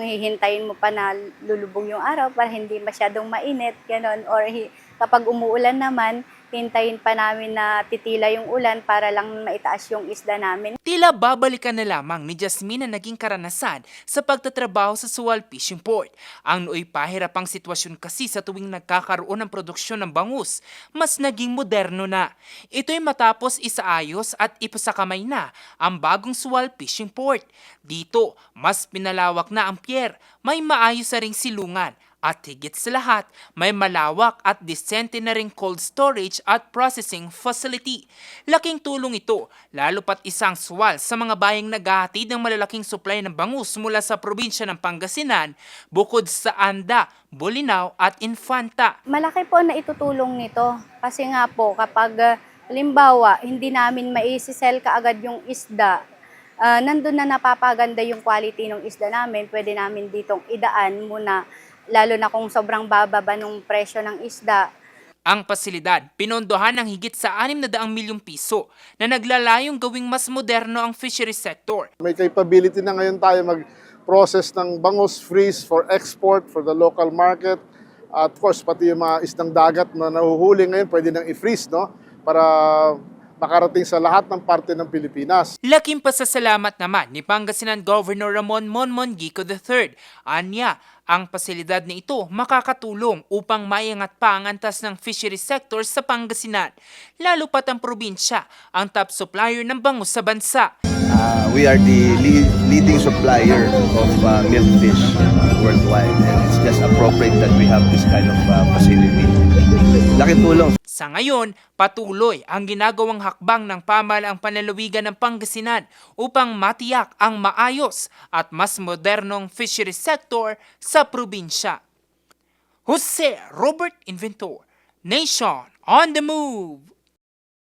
Hihintayin mo pa na lulubog yung araw para hindi masyadong mainit, gano'n. Or kapag umuulan naman, hintayin pa namin na titila yung ulan para lang maitaas yung isda namin. Tila babalikan na lamang ni Jasmine ang naging karanasan sa pagtatrabaho sa Sual Fishing Port. Ang nooy pahirapang sitwasyon kasi sa tuwing nagkakaroon ng produksyon ng bangus, mas naging moderno na. Ito'y matapos isaayos at ipasakamay na ang bagong Sual Fishing Port. Dito, mas pinalawak na ang pier, may maayos na ring silungan, at higit sa lahat, may malawak at disente na ring cold storage at processing facility. Laking tulong ito, lalo pat isang suwal sa mga bayang naghahatid ng malalaking supply ng bangus mula sa probinsya ng Pangasinan, bukod sa Anda, Bolinao at Infanta. Malaki po na itutulong nito kasi nga po kapag halimbawa hindi namin maisisell kaagad yung isda, nandun na napapaganda yung quality ng isda namin, pwede namin ditong idaan muna, lalo na kung sobrang bababa nung presyo ng isda. Ang pasilidad, pinondohan ng higit sa 600 milyong piso na naglalayong gawing mas moderno ang fishery sector. May capability na ngayon tayo mag-process ng bangus, freeze for export for the local market. At of course, pati yung mga isdang dagat na nahuhuli ngayon, pwede nang i-freeze, no? Para makarating sa lahat ng parte ng Pilipinas. Laking pasasalamat naman ni Pangasinan Governor Ramon Monmon Gico III. Anya, ang pasilidad na ito makakatulong upang maiangat pa ang antas ng fishery sector sa Pangasinan. Lalo pat ang probinsya, ang top supplier ng bangus sa bansa. We are the leading supplier of milkfish worldwide, and it's just appropriate that we have this kind of facility. Laking tulong. Sa ngayon, patuloy ang ginagawang hakbang ng pamahalaang panlalawigan ng Pangasinan upang matiyak ang maayos at mas modernong fishery sector sa probinsya. Jose Robert Inventor, Nation on the Move!